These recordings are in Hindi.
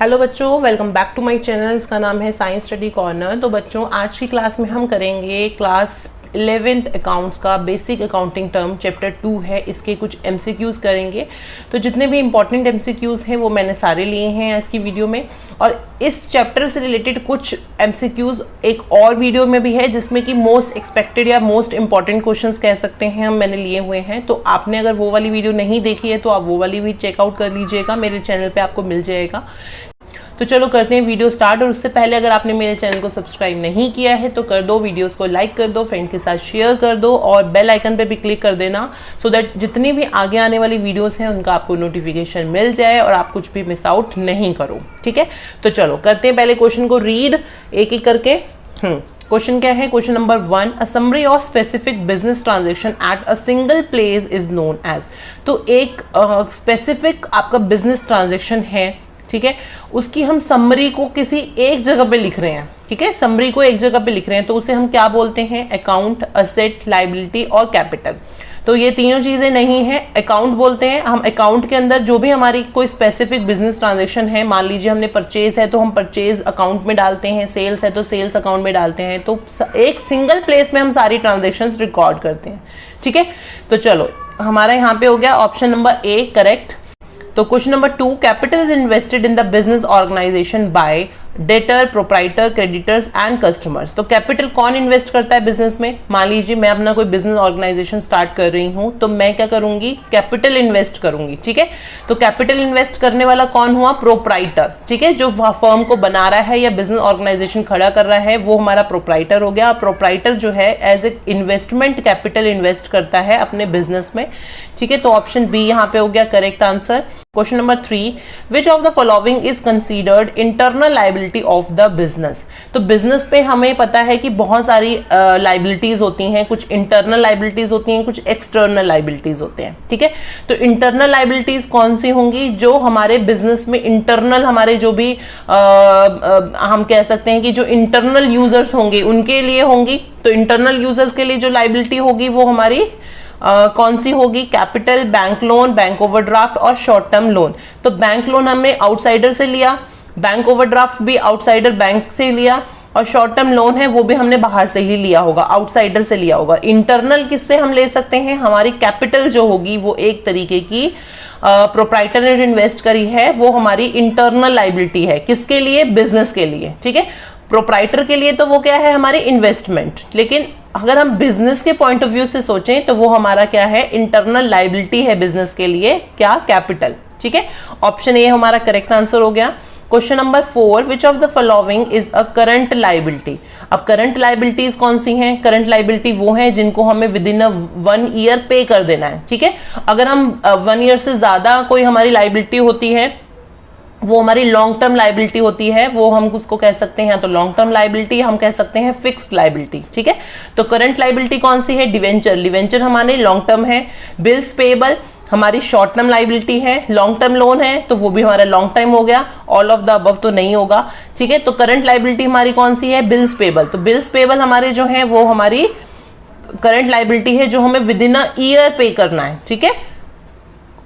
हेलो बच्चों, welcome back to my channel. इसका नाम है साइंस स्टडी कॉर्नर। तो बच्चों, आज की क्लास में हम करेंगे क्लास 11th अकाउंट्स का बेसिक अकाउंटिंग टर्म चैप्टर 2 है, इसके कुछ एमसीक्यूज करेंगे। तो जितने भी इंपॉर्टेंट एमसीक्यूज हैं वो मैंने सारे लिए हैं आज की वीडियो में, और इस चैप्टर से रिलेटेड कुछ एमसीक्यूज एक और वीडियो में भी है जिसमें कि मोस्ट एक्सपेक्टेड या मोस्ट इंपॉर्टेंट क्वेश्चंस कह सकते हैं हम मैंने लिए हुए हैं। तो आपने अगर वो वाली वीडियो नहीं देखी है तो आप वो वाली भी चेकआउट कर लीजिएगा, मेरे चैनल पे आपको मिल जाएगा। तो चलो करते हैं वीडियो स्टार्ट। और उससे पहले अगर आपने मेरे चैनल को सब्सक्राइब नहीं किया है तो कर दो, वीडियोस को लाइक कर दो, फ्रेंड के साथ शेयर कर दो और बेल आइकन पे भी क्लिक कर देना, सो दैट जितनी भी आगे आने वाली वीडियोस हैं उनका आपको नोटिफिकेशन मिल जाए और आप कुछ भी मिस आउट नहीं करो। ठीक है, तो चलो करते हैं पहले क्वेश्चन को रीड एक एक करके। क्वेश्चन क्या है? Question number 1, a summary of specific business transaction at a single place is known as. तो एक स्पेसिफिक आपका बिजनेस ट्रांजैक्शन है, ठीक है, उसकी हम समरी को किसी एक जगह पे लिख रहे हैं। ठीक है, समरी को एक जगह पे लिख रहे हैं तो उसे हम क्या बोलते हैं? अकाउंट, असेट, लायबिलिटी और कैपिटल। तो ये तीनों चीजें नहीं है, अकाउंट बोलते हैं हम। अकाउंट के अंदर जो भी हमारी कोई स्पेसिफिक बिजनेस ट्रांजैक्शन है, मान लीजिए हमने परचेज है तो हम परचेज अकाउंट में डालते हैं, सेल्स है तो सेल्स अकाउंट में डालते हैं। तो एक सिंगल प्लेस में हम सारी ट्रांजेक्शन्स रिकॉर्ड करते हैं। ठीक है, तो चलो हमारा यहाँ पे हो गया ऑप्शन नंबर ए करेक्ट। तो question number 2, capital is invested in the business organisation by debtor, proprietor, creditors and customers. तो कैपिटल कौन इन्वेस्ट करता है बिजनेस में? मान लीजिए मैं अपना कोई बिजनेस ऑर्गेनाइजेशन स्टार्ट कर रही हूं तो मैं क्या करूंगी? कैपिटल इन्वेस्ट करूंगी। ठीक है, तो कैपिटल इन्वेस्ट करने वाला कौन हुआ? प्रोप्राइटर। ठीक है, जो फर्म को बना रहा है या बिजनेस ऑर्गेनाइजेशन खड़ा कर रहा है वो हमारा प्रोप्राइटर हो गया। प्रोप्राइटर जो है as a investment capital invest करता है अपने बिजनेस में। ठीक है, तो ऑप्शन बी यहाँ पे हो गया correct answer. Question number 3, which of the following is considered internal liability of the business. तो बिजनेस पे हमें पता है कि बहुत सारी लायबिलिटीज होती हैं, कुछ इंटरनल लायबिलिटीज होती हैं, कुछ एक्सटर्नल लायबिलिटीज होते हैं। ठीक है, तो इंटरनल लायबिलिटीज कौन सी होंगी? जो हमारे बिजनेस में इंटरनल हमारे जो भी हम कह सकते हैं कि जो इंटरनल यूजर्स होंगे उनके लिए होंगी। तो इंटरनल यूजर्स के लिए जो लायबिलिटी होगी वो हमारी कौन सी होगी? Capital, bank loan, bank overdraft और शॉर्ट टर्म लोन। तो बैंक लोन हमने आउटसाइडर से लिया, बैंक ओवरड्राफ्ट भी आउटसाइडर बैंक से लिया, और शॉर्ट टर्म लोन है वो भी हमने बाहर से ही लिया होगा, आउटसाइडर से लिया होगा। इंटरनल किससे हम ले सकते हैं? हमारी कैपिटल जो होगी वो एक तरीके की प्रोप्राइटर ने जो इन्वेस्ट करी है वो हमारी इंटरनल लायबिलिटी है। किसके लिए? बिजनेस के लिए। ठीक है, प्रोप्राइटर के लिए तो वो क्या है? हमारी इन्वेस्टमेंट। लेकिन अगर हम बिजनेस के पॉइंट ऑफ व्यू से सोचें तो वो हमारा क्या है? इंटरनल लायबिलिटी है बिजनेस के लिए, क्या? कैपिटल। ठीक है, ऑप्शन ए हमारा करेक्ट आंसर हो गया। Question number 4, which of the following is a current liability. अब करंट लायबिलिटीज कौन सी हैं? करंट लायबिलिटी वो हैं जिनको हमें विद इन 1 ईयर पे कर देना है। ठीक है, अगर हम 1 ईयर से ज्यादा कोई हमारी लायबिलिटी होती है वो हमारी लॉन्ग टर्म लायबिलिटी होती है, वो हम उसको कह सकते हैं तो लॉन्ग टर्म लायबिलिटी, हम कह सकते हैं फिक्स्ड लायबिलिटी। ठीक है, तो करंट लायबिलिटी कौन सी है? डिवेंचर। डिवेंचर हमारे लॉन्ग टर्म है। बिल्स पेबल हमारी शॉर्ट टर्म लायबिलिटी है। लॉन्ग टर्म लोन है तो वो भी हमारा लॉन्ग टाइम हो गया। ऑल ऑफ द अबव तो नहीं होगा। ठीक है, तो करंट लायबिलिटी हमारी कौन सी है? Bills payable. तो बिल्स पेबल हमारे जो है वो हमारी करंट लायबिलिटी है जो हमें विद इन अ ईयर पे करना है। ठीक है,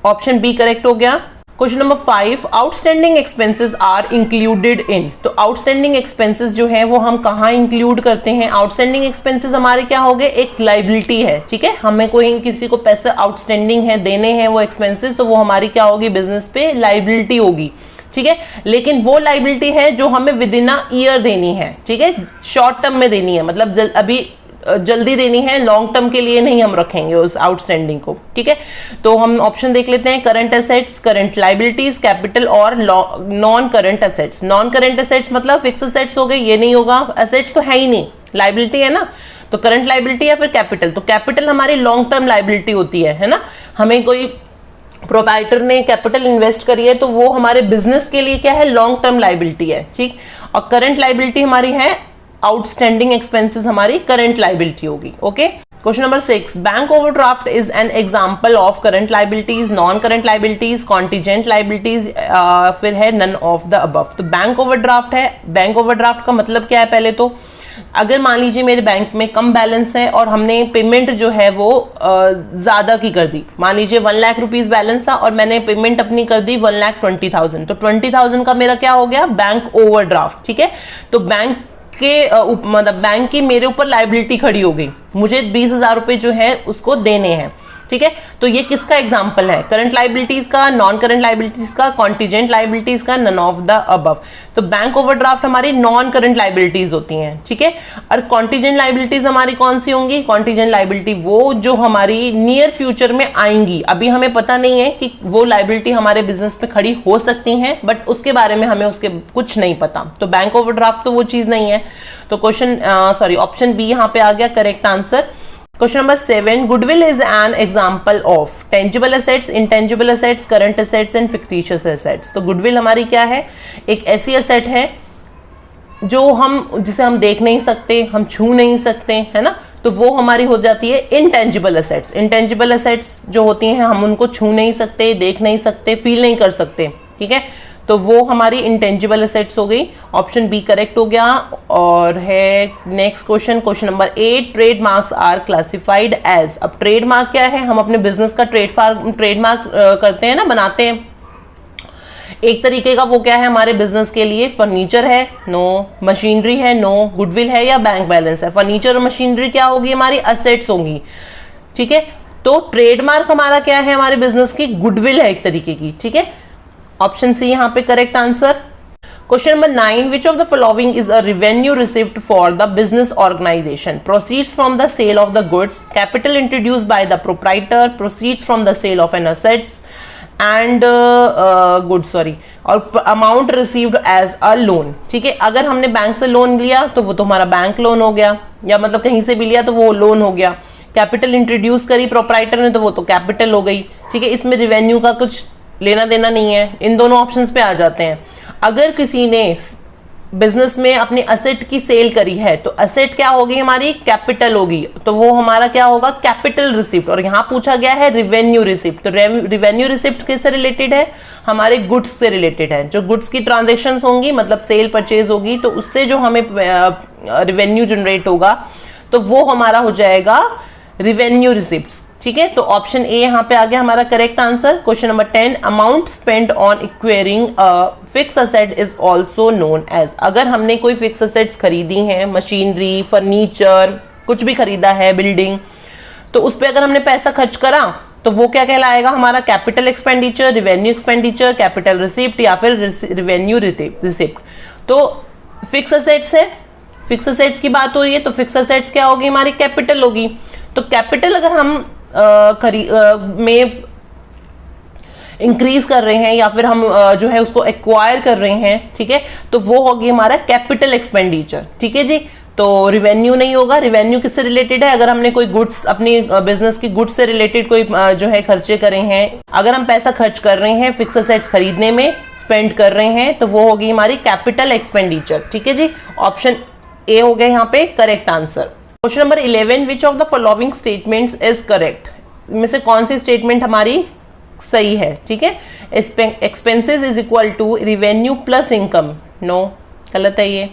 ऑप्शन बी करेक्ट हो गया। Question number 5, outstanding expenses are included in. तो आउटस्टैंडिंग एक्सपेंसेस जो है वो हम कहाँ इंक्लूड करते हैं? आउटस्टैंडिंग एक्सपेंसेस हमारे क्या हो गए? एक लायबिलिटी है। ठीक है, हमें कोई किसी को पैसे आउटस्टैंडिंग है, देने हैं वो एक्सपेंसेस, तो वो हमारी क्या होगी? बिजनेस पे लायबिलिटी होगी। ठीक है, लेकिन वो लायबिलिटी है जो हमें विद इन अ ईयर देनी है। ठीक है, शॉर्ट टर्म में देनी है, मतलब अभी जल्दी देनी है, लॉन्ग टर्म के लिए नहीं हम रखेंगे उस आउटस्टैंडिंग को। ठीक है, तो हम ऑप्शन देख लेते हैं, current assets, current liabilities, capital और non current assets. Non current assets मतलब फिक्स एसेट्स हो गए, ये नहीं होगा, एसेट्स तो है ही नहीं, लायबिलिटी है ना, तो करंट लायबिलिटी या फिर कैपिटल। तो कैपिटल हमारी लॉन्ग टर्म लायबिलिटी होती है ना। हमें कोई प्रोप्राइटर ने कैपिटल इन्वेस्ट करी है तो वो हमारे बिजनेस के लिए क्या है? लॉन्ग टर्म लायबिलिटी है। ठीक, और करंट लायबिलिटी हमारी है आउटस्टैंडिंग एक्सपेंसेस, हमारी करंट लायबिलिटी होगी। Okay, question number 6, bank overdraft is an example of current liabilities, non current liabilities, contingent liabilities, फिर है नन ऑफ द अबव। तो बैंक ओवरड्राफ्ट है। बैंक ओवरड्राफ्ट का मतलब क्या है? पहले तो अगर मान लीजिए मेरे बैंक में कम बैलेंस है और हमने पेमेंट जो है वो ज्यादा की कर दी, मान लीजिए 1 लाख रुपीज बैलेंस था और मैंने पेमेंट अपनी कर दी 1,20,000, तो 20,000 का मेरा क्या हो गया, बैंक ओवरड्राफ्ट। ठीक है, तो बैंक के मतलब बैंक की मेरे ऊपर लाइबिलिटी खड़ी हो गई, मुझे 20,000 रुपए जो है उसको देने हैं। ठीक है, तो ये किसका एग्जाम्पल है, करंट लाइबिलिटीज का, नॉन करंट लाइबिलिटीज का, कॉन्टीजेंट लाइबिलिटीज का, नन ऑफ द अबव। तो बैंक ओवरड्राफ्ट हमारी नॉन करंट लाइबिलिटीज होती हैं। ठीक है, और कॉन्टीजेंट लाइबिलिटीज हमारी कौन सी होंगी, कॉन्टीजेंट लाइबिलिटी वो जो हमारी नियर फ्यूचर में आएंगी, अभी हमें पता नहीं है कि वो लाइबिलिटी हमारे बिजनेस पे खड़ी हो सकती हैं, बट उसके बारे में हमें उसके कुछ नहीं पता। तो बैंक ओवरड्राफ्ट तो वो चीज नहीं है। तो ऑप्शन बी यहाँ पे आ गया correct answer. Question number 7, goodwill is an example of tangible assets, intangible assets, current assets and fictitious assets। तो goodwill हमारी क्या है, एक ऐसी asset है जिसे हम देख नहीं सकते, हम छू नहीं सकते, है ना, तो वो हमारी हो जाती है intangible assets। intangible assets जो होती हैं हम उनको छू नहीं सकते, देख नहीं सकते, फील नहीं कर सकते। ठीक है, तो वो हमारी इंटेंजिबल एसेट्स हो गई। ऑप्शन बी करेक्ट हो गया। और है next question number 8, trademarks are classified as. अब ट्रेडमार्क क्या है, हम अपने बिजनेस का ट्रेडमार्क करते हैं ना, बनाते हैं। एक तरीके का वो क्या है हमारे बिजनेस के लिए, फर्नीचर है, नो, मशीनरी है, नो, गुडविल है या बैंक बैलेंस है। फर्नीचर और मशीनरी क्या होगी, हमारी असेट्स होंगी। ठीक है, तो ट्रेडमार्क हमारा क्या है, हमारे बिजनेस की गुडविल है एक तरीके की। ठीक है, ऑप्शन सी यहाँ पे correct answer. Question number 9, which of the following is a revenue received for the business organisation, proceeds from the sale of the goods, capital introduced by the proprietor, proceeds from the sale of an assets and goods, और amount received as a loan. ठीक है, अगर हमने बैंक से लोन लिया तो वो तो हमारा बैंक लोन हो गया, या मतलब कहीं से भी लिया तो वो लोन हो गया। कैपिटल इंट्रोड्यूस करी प्रोप्राइटर ने तो वो तो कैपिटल हो गई। ठीक है, इसमें रेवेन्यू का कुछ लेना देना नहीं है, इन दोनों ऑप्शंस पे आ जाते हैं। अगर किसी ने बिजनेस में अपनी असेट की सेल करी है तो असेट क्या होगी हमारी, कैपिटल होगी, तो वो हमारा क्या होगा, कैपिटल रिसिप्ट। और यहां पूछा गया है रिवेन्यू रिसिप्ट, तो रिवेन्यू रिसिप्ट किससे रिलेटेड है, हमारे गुड्स से रिलेटेड है। जो गुड्स की ट्रांजेक्शन्स होंगी, मतलब सेल परचेज होगी, तो उससे जो हमें रिवेन्यू जनरेट होगा तो वो हमारा हो जाएगा रिवेन्यू रिसिप्ट। ठीक है, तो ऑप्शन ए यहाँ पे आ गया हमारा correct answer. Question number 10, amount spend on acquiring fix asset is also known as. अगर हमने कोई फिक्स असेट्स खरीदी हैं, मशीनरी, फर्नीचर, कुछ भी खरीदा है, बिल्डिंग, तो उस पर अगर हमने पैसा खर्च करा तो वो क्या कहलाएगा, हमारा capital expenditure, revenue expenditure, capital receipt या फिर रिवेन्यू रिसिप्ट। तो फिक्स असेट्स है, फिक्स असेट्स की बात हो रही है, तो फिक्स असेट्स क्या होगी, हमारी कैपिटल होगी। तो कैपिटल अगर हम में इंक्रीज कर रहे हैं या फिर हम जो है उसको एक्वायर कर रहे हैं, ठीक है, तो वो होगी हमारा कैपिटल एक्सपेंडिचर। ठीक है जी, तो रिवेन्यू नहीं होगा। रिवेन्यू किससे रिलेटेड है, अगर हमने कोई गुड्स, अपनी बिजनेस की गुड्स से रिलेटेड कोई जो है खर्चे करे हैं, अगर हम पैसा खर्च कर रहे हैं फिक्स असेट्स खरीदने में, स्पेंड कर रहे हैं, तो वो होगी हमारी कैपिटल एक्सपेंडिचर। ठीक है जी, ऑप्शन ए हो गया यहाँ पे correct answer. Question number 11, which of the following statements is correct. में से कौन सी स्टेटमेंट हमारी सही है। ठीक है, expenses is equal to revenue plus income, no, गलत है ये।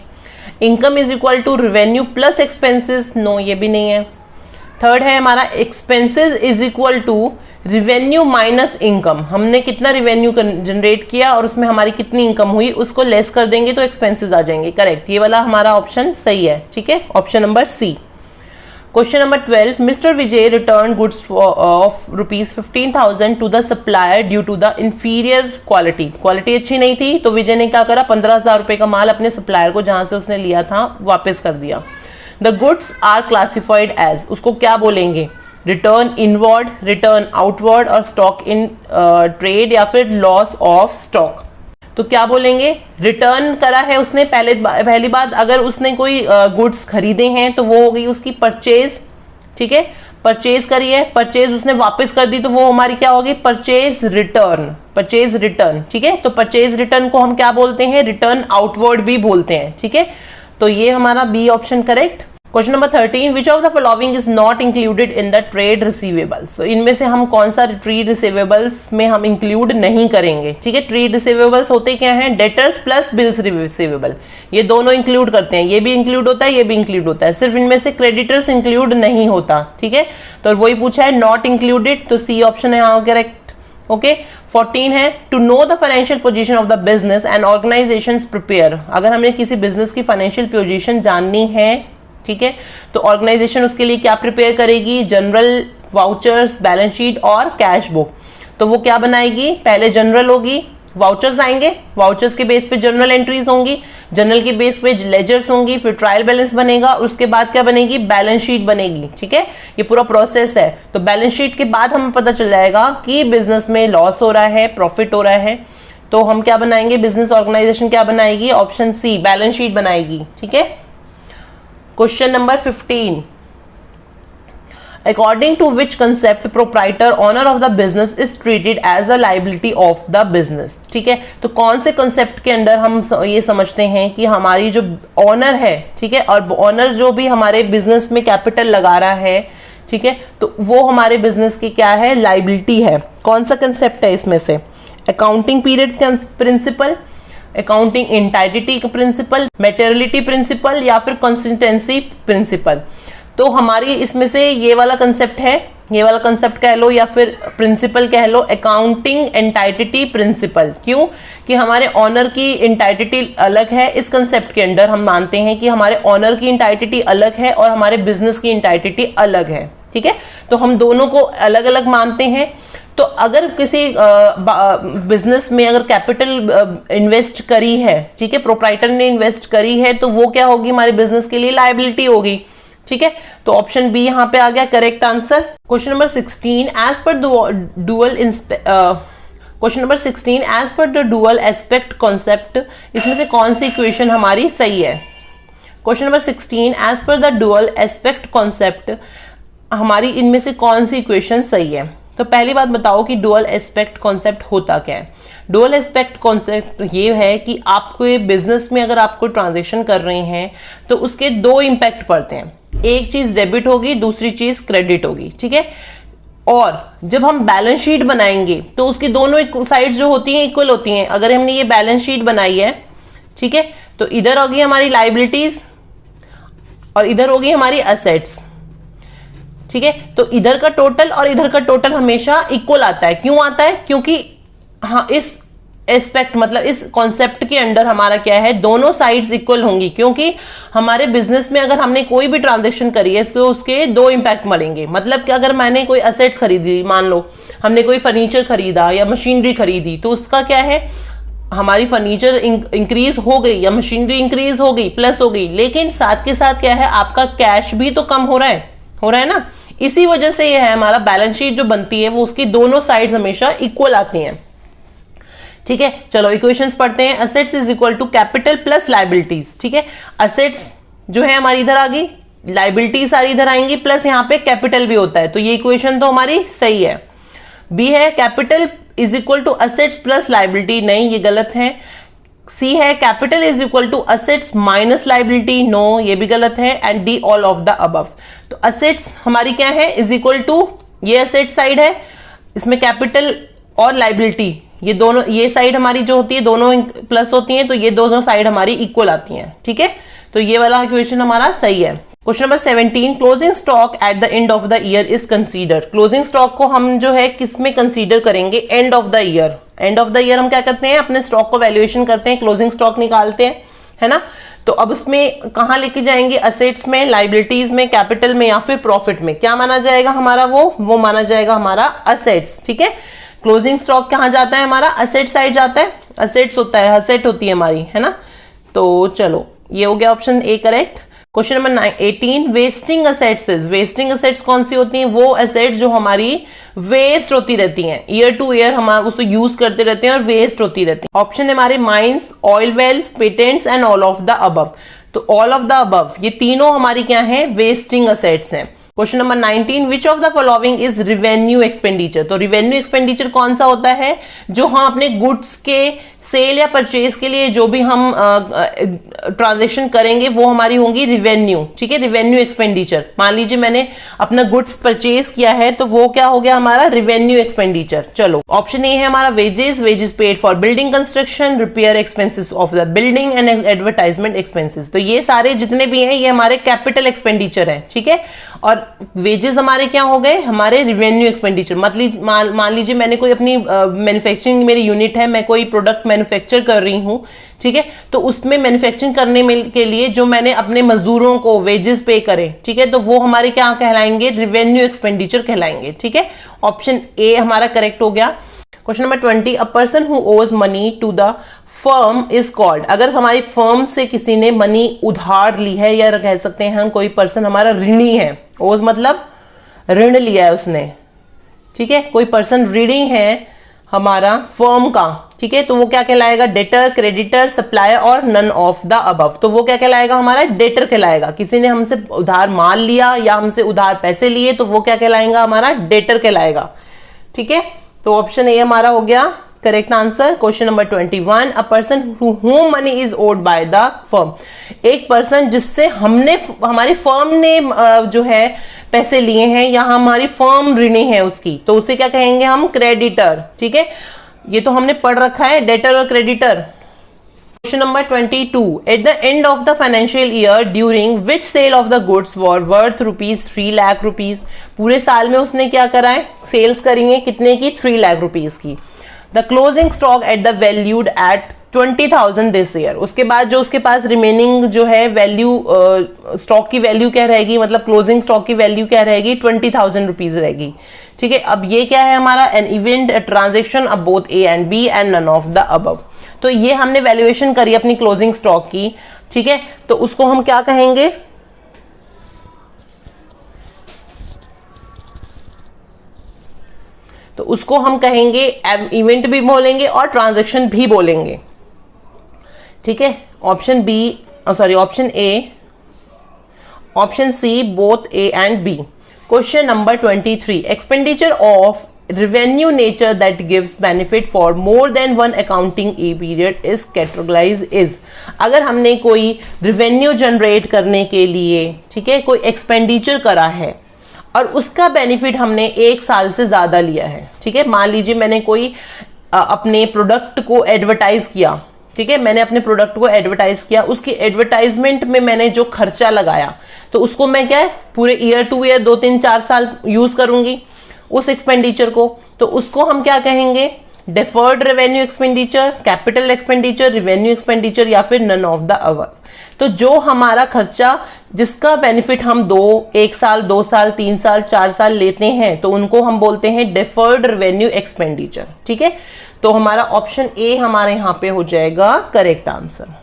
Income is equal to revenue plus expenses, no, ये भी नहीं है। थर्ड है हमारा expenses is equal to revenue minus income, हमने कितना रिवेन्यू जनरेट किया और उसमें हमारी कितनी इनकम हुई उसको लेस कर देंगे तो एक्सपेंसेस आ जाएंगे। करेक्ट, ये वाला हमारा ऑप्शन सही है। ठीक है, option number C. Question number 12, mister Vijay return goods of ₹15,000 to the supplier due to the inferior quality. Quality अच्छी नहीं थी तो विजय ने क्या करा, 15,000 रुपए का माल अपने सप्लायर को जहां से उसने लिया था वापस कर दिया। The goods are classified as, उसको क्या बोलेंगे, रिटर्न इनवर्ड, रिटर्न आउटवर्ड और स्टॉक इन ट्रेड या फिर लॉस ऑफ स्टॉक। तो क्या बोलेंगे, रिटर्न करा है उसने, पहली बात अगर उसने कोई गुड्स खरीदे हैं तो वो हो गई उसकी परचेज। ठीक है, परचेज करी है, परचेज उसने वापस कर दी तो वो हमारी क्या होगी, परचेज रिटर्न, परचेज रिटर्न। ठीक है, तो परचेज रिटर्न को हम क्या बोलते हैं, रिटर्न आउटवर्ड भी बोलते हैं। ठीक है, तो ये हमारा B option correct. Question number 13, which of the following is not included in the trade receivables. तो इनमें से हम कौन सा ट्रेड रिसीवेबल्स में हम इंक्लूड नहीं करेंगे। ठीक है, ट्रेड रिसीवेबल्स होते क्या हैं, डेटर्स प्लस बिल्स रिसीवेबल, ये दोनों इंक्लूड करते हैं, ये भी इंक्लूड होता है, ये भी इंक्लूड होता है, सिर्फ इनमें से क्रेडिटर्स इंक्लूड नहीं होता। ठीक है, तो वही पूछा है नॉट इंक्लूडेड, तो सी ऑप्शन है यहाँ करेक्ट। ओके, 14 है, to know the financial position of the business and organisation prepare. अगर हमें किसी बिजनेस की फाइनेंशियल पोजीशन जाननी है, ठीक है, तो ऑर्गेनाइजेशन उसके लिए क्या प्रिपेयर करेगी, जनरल, वाउचर्स, बैलेंस शीट और कैश बुक। तो वो क्या बनाएगी, पहले जनरल होगी, वाउचर्स आएंगे, वाउचर्स के बेस पे जनरल एंट्रीज होंगी, जनरल के बेस पे लेजर्स होंगी, फिर ट्रायल बैलेंस बनेगा, उसके बाद क्या बनेगी, बैलेंस शीट बनेगी। ठीक है, ये पूरा प्रोसेस है। तो बैलेंस शीट के बाद हमें पता चल जाएगा कि बिजनेस में लॉस हो रहा है, प्रॉफिट हो रहा है, तो हम क्या बनाएंगे, बिजनेस ऑर्गेनाइजेशन क्या बनाएगी, ऑप्शन सी बैलेंस शीट बनाएगी। ठीक है, question number 15, according to which concept proprietor owner of the business is treated as a liability of the business. ठीक है, तो कौन से कंसेप्ट के अंडर हम ये समझते हैं कि हमारी जो ऑनर है, ठीक है, और ऑनर जो भी हमारे बिजनेस में कैपिटल लगा रहा है, ठीक है, तो वो हमारे बिजनेस की क्या है, लाइबिलिटी है। कौन सा कंसेप्ट है इसमें से, accounting period principle, accounting entity principle, materiality principle या फिर कंसिस्टेंसी प्रिंसिपल। तो हमारी इसमें से ये वाला कंसेप्ट है, ये वाला कंसेप्ट कह लो या फिर प्रिंसिपल कह लो, अकाउंटिंग एंटाइटिटी प्रिंसिपल। क्यों कि हमारे ऑनर की इंटाइटिटी अलग है, इस कंसेप्ट के अंडर हम मानते हैं कि हमारे ऑनर की इंटाइटिटी अलग है और हमारे बिजनेस की इंटाइटिटी अलग है। ठीक है, तो हम दोनों को अलग अलग मानते हैं। तो अगर किसी बिजनेस में अगर कैपिटल इन्वेस्ट करी है, ठीक है, प्रोप्राइटर ने इन्वेस्ट करी है, तो वो क्या होगी, हमारे बिजनेस के लिए लायबिलिटी होगी। ठीक है, तो ऑप्शन बी यहां पे आ गया correct answer. Question number 16, as per question number 16, as per the dual aspect concept, इसमें से कौन सी इक्वेशन हमारी सही है। Question number 16, as per the dual aspect concept, हमारी इनमें से कौन सी इक्वेशन सही है। तो पहली बात बताओ कि डुअल एस्पेक्ट कॉन्सेप्ट होता क्या है। डुअल एस्पेक्ट कॉन्सेप्ट ये है कि आपको बिजनेस में अगर आपको ट्रांजेक्शन कर रहे हैं तो उसके दो इंपैक्ट पड़ते हैं, एक चीज डेबिट होगी, दूसरी चीज क्रेडिट होगी। ठीक है, और जब हम बैलेंस शीट बनाएंगे तो उसकी दोनों साइड जो होती हैं इक्वल होती हैं। अगर हमने ये बैलेंस शीट बनाई है, ठीक है, तो इधर होगी हमारी लायबिलिटीज और इधर होगी हमारी असेट्स। ठीक है, तो इधर का टोटल और इधर का टोटल हमेशा इक्वल आता है। क्यों आता है, क्योंकि हाँ इस एस्पेक्ट मतलब इस कॉन्सेप्ट के अंडर हमारा क्या है, दोनों साइड्स इक्वल होंगी। क्योंकि हमारे बिजनेस में अगर हमने कोई भी ट्रांजैक्शन करी है तो उसके दो इंपैक्ट मिलेंगे। मतलब कि अगर मैंने कोई असेट्स खरीदी, मान लो हमने कोई फर्नीचर खरीदा या मशीनरी खरीदी, तो उसका क्या है, हमारी फर्नीचर इंक्रीज हो गई या मशीनरी इंक्रीज हो गई, प्लस हो गई, लेकिन साथ के साथ क्या है, आपका कैश भी तो कम हो रहा है ना। इसी वजह से ये है हमारा बैलेंस शीट जो बनती है वो उसकी दोनों साइड्स हमेशा इक्वल आती हैं। ठीक है, चलो इक्वेशंस पढ़ते हैं। Assets is equal to capital plus liabilities. ठीक है, असेट्स जो है हमारी इधर आ गई, लायबिलिटीज सारी इधर आएंगी, प्लस यहाँ पे कैपिटल भी होता है, तो ये इक्वेशन तो हमारी सही है। बी है capital is equal to assets plus liability, नहीं ये गलत है। सी है capital is equal to assets minus liability, no ये भी गलत है। And D all of the above. तो असेट्स हमारी क्या है, इज इक्वल टू, ये असेट साइड है, इसमें कैपिटल और लायबिलिटी ये दोनों, ये साइड हमारी जो होती है दोनों प्लस होती हैं, तो ये दोनों साइड हमारी इक्वल आती हैं। ठीक है, तो ये वाला इक्वेशन हमारा सही है। Question number 17, closing stock at the end of the year is considered. Closing stock को हम जो है किस में कंसीडर करेंगे, and of the year. And of the year हम क्या करते हैं, अपने स्टॉक को वैल्यूएशन करते हैं, क्लोजिंग स्टॉक निकालते हैं, है ना। तो अब उसमें कहां लेके जाएंगे, असेट्स में, लायबिलिटीज में, कैपिटल में या फिर प्रॉफिट में। क्या माना जाएगा हमारा, वो माना जाएगा हमारा असेट्स। ठीक है, क्लोजिंग स्टॉक कहां जाता है हमारा, असेट साइड जाता है, असेट्स होता है, असेट होती है हमारी, है ना। तो चलो ये हो गया option A correct. Question number 18, wasting assets. Wasting assets कौन सी होती हैं, वो असेट्स जो हमारी वेस्ट होती रहती हैं, ईयर टू ईयर हम उसको यूज करते रहते हैं और वेस्ट होती रहती है। ऑप्शन है हमारे mines, oil wells, patents and all of the above. तो ऑल ऑफ द अबव ये तीनों हमारी क्या है, वेस्टिंग असेट्स हैं। Question number 19, which of the following is revenue expenditure. तो रिवेन्यू एक्सपेंडिचर कौन सा होता है, जो हम अपने गुड्स के सेल या परचेज के लिए जो भी हम ट्रांजेक्शन करेंगे वो हमारी होंगी रिवेन्यू, ठीक है, रिवेन्यू एक्सपेंडिचर। मान लीजिए मैंने अपना गुड्स परचेज किया है तो वो क्या हो गया हमारा रिवेन्यू एक्सपेंडिचर। चलो ऑप्शन ए है हमारा wages, wages paid for building construction, repair expenses of the building and advertisement expenses. तो ये सारे जितने भी हैं ये हमारे कैपिटल एक्सपेंडिचर है, ठीक है। और वेजेस हमारे क्या हो गए, हमारे रिवेन्यू एक्सपेंडिचर। मान लीजिए मैंने कोई अपनी मैन्युफैक्चरिंग मेरी यूनिट है, मैं कोई प्रोडक्ट मैन्युफैक्चर कर रही हूं, ठीक है, तो उसमें मैन्युफैक्चरिंग करने के लिए जो मैंने अपने मजदूरों को वेजेस पे करे, ठीक है, तो वो हमारे क्या कहलाएंगे, रिवेन्यू एक्सपेंडिचर कहलाएंगे, ठीक है। ऑप्शन ए हमारा करेक्ट हो गया। Question number 20, a person who owes money to the firm is called. अगर हमारी फर्म से किसी ने मनी उधार ली है, या कह सकते हैं हम कोई पर्सन हमारा ऋणी है, ओज मतलब ऋण लिया है उसने, ठीक है, कोई पर्सन ऋणी है हमारा फर्म का, ठीक है, तो वो क्या कहलाएगा, डेटर, क्रेडिटर, सप्लायर और नन ऑफ द अबव। तो वो क्या कहलाएगा हमारा डेटर कहलाएगा। किसी ने हमसे उधार माल लिया या हमसे उधार पैसे लिए तो वो क्या कहलाएगा हमारा डेटर कहलाएगा, ठीक है। तो ऑप्शन ए हमारा हो गया correct answer. Question number 21, a person whom money is owed by the firm. एक पर्सन जिससे हमारी फर्म ने जो है पैसे लिए हैं या हमारी फर्म ऋणी है उसकी, तो उसे क्या कहेंगे हम, क्रेडिटर, ठीक है। ये तो हमने पढ़ रखा है डेटर और creditor. Question number 22, at the end of the financial year during which sale of the goods for worth ₹3 lakh. पूरे साल में उसने क्या करा है, सेल्स करी है कितने की, 3 लाख रुपीज की। The closing stock at the valued at 20,000 this year. उसके बाद जो उसके पास रिमेनिंग जो है वैल्यू, स्टॉक की वैल्यू क्या रहेगी, मतलब क्लोजिंग स्टॉक की वैल्यू क्या रहेगी, 20,000 रुपीज रहेगी, ठीक है। अब ये क्या है हमारा, an event transaction of both A and B and none of the above. तो ये हमने वैल्यूएशन करी अपनी क्लोजिंग स्टॉक की, ठीक है, तो उसको हम क्या कहेंगे, तो उसको हम कहेंगे इवेंट भी बोलेंगे और ट्रांजैक्शन भी बोलेंगे, ठीक है। Option B, sorry option A, option C both A and B. Question number 23, expenditure of revenue nature that gives benefit for more than one accounting period is categorized is। अगर हमने कोई रेवेन्यू जनरेट करने के लिए, ठीक है, कोई एक्सपेंडिचर करा है और उसका बेनिफिट हमने 1 साल से ज्यादा लिया है, ठीक है। मान लीजिए मैंने कोई अपने प्रोडक्ट को एडवर्टाइज किया, ठीक है, मैंने अपने प्रोडक्ट को एडवर्टाइज किया, उसकी एडवर्टाइजमेंट में मैंने जो खर्चा लगाया तो उसको मैं क्या है पूरे ईयर टू ईयर 2 3 4 साल यूज करूंगी उस एक्सपेंडिचर को, तो उसको हम क्या कहेंगे, deferred revenue expenditure, capital expenditure, revenue expenditure या फिर नन ऑफ द अवर। तो जो हमारा खर्चा जिसका बेनिफिट हम 1 साल 2 साल 3 साल 4 साल लेते हैं तो उनको हम बोलते हैं डेफर्ड रेवेन्यू एक्सपेंडिचर, ठीक है। तो हमारा ऑप्शन ए हमारे यहां पे हो जाएगा correct answer.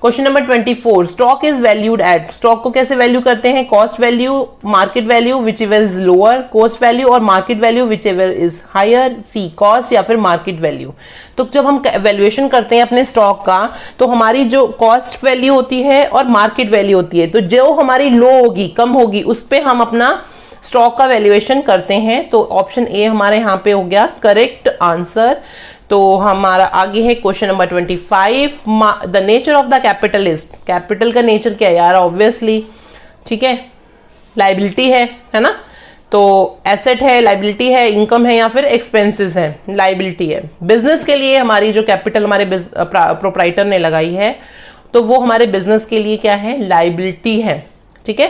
Question number 24, stock is valued at. Stock को कैसे वैल्यू करते हैं, cost value, market value whichever is lower, cost value और market value whichever is higher, C cost या फिर मार्केट वैल्यू। तो जब हम वैल्यूएशन करते हैं अपने स्टॉक का तो हमारी जो कॉस्ट वैल्यू होती है और मार्केट वैल्यू होती है, तो जो हमारी लो होगी, कम होगी, उस पर हम अपना स्टॉक का वैल्यूएशन करते हैं। तो ऑप्शन ए हमारे यहाँ पे हो गया करेक्ट आंसर। तो हमारा आगे है question number 25, the nature of the capital is. Capital का नेचर क्या है यार, ऑब्वियसली, ठीक है, लाइबिलिटी है ना। तो एसेट है, लाइबिलिटी है, इनकम है या फिर एक्सपेंसेस है, लाइबिलिटी है। बिजनेस के लिए हमारी जो कैपिटल हमारे प्रोप्राइटर ने लगाई है तो वो हमारे बिजनेस के लिए क्या है, लाइबिलिटी है, ठीक है।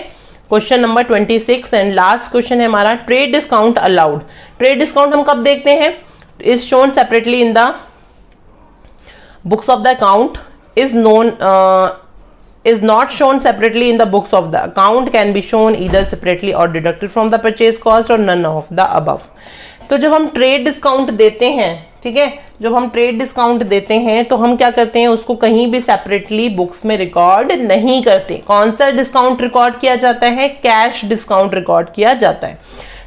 Question number 26 and last question है हमारा, trade discount allowed. Trade discount हम कब देखते हैं, is shown separately in the books of the account, is not shown separately in the books of the account, can be shown either separately or deducted from the purchase cost or none of the above। तो जब हम ट्रेड डिस्काउंट देते हैं, ठीक है, जब हम ट्रेड डिस्काउंट देते हैं तो हम क्या करते हैं, उसको कहीं भी सेपरेटली बुक्स में रिकॉर्ड नहीं करते। कौन सा डिस्काउंट रिकॉर्ड किया जाता है, कैश डिस्काउंट रिकॉर्ड किया जाता है।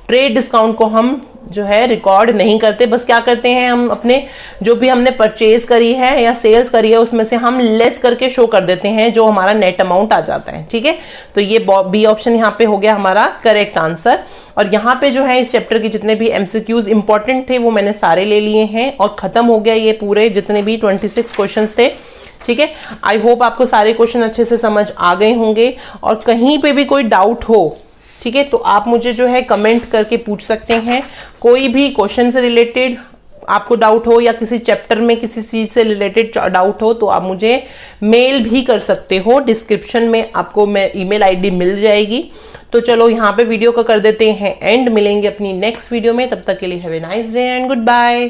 ट्रेड डिस्काउंट को हम जो है रिकॉर्ड नहीं करते। बस क्या करते हैं, हम अपने जो भी हमने परचेज करी है या सेल्स करी है उसमें से हम लेस करके शो कर देते हैं, जो हमारा नेट अमाउंट आ जाता है। ठीक है, तो ये बी ऑप्शन यहाँ पे हो गया हमारा करेक्ट आंसर। और यहाँ पे जो है इस चैप्टर के जितने भी एमसीक्यूज इंपॉर्टेंट थे वो मैंने सारे ले लिए हैं और खत्म हो गया ये पूरे जितने भी 26 क्वेश्चन थे। ठीक है, आई होप आपको सारे क्वेश्चन अच्छे से समझ आ गए होंगे। और कहीं पे भी कोई डाउट हो, ठीक है, तो आप मुझे जो है कमेंट करके पूछ सकते हैं। कोई भी क्वेश्चन से रिलेटेड आपको डाउट हो या किसी चैप्टर में किसी चीज से रिलेटेड डाउट हो तो आप मुझे मेल भी कर सकते हो। डिस्क्रिप्शन में आपको ईमेल आईडी मिल जाएगी। तो चलो यहाँ पे वीडियो को कर देते हैं एंड, मिलेंगे अपनी नेक्स्ट वीडियो में। तब तक के लिए have a nice day and good bye.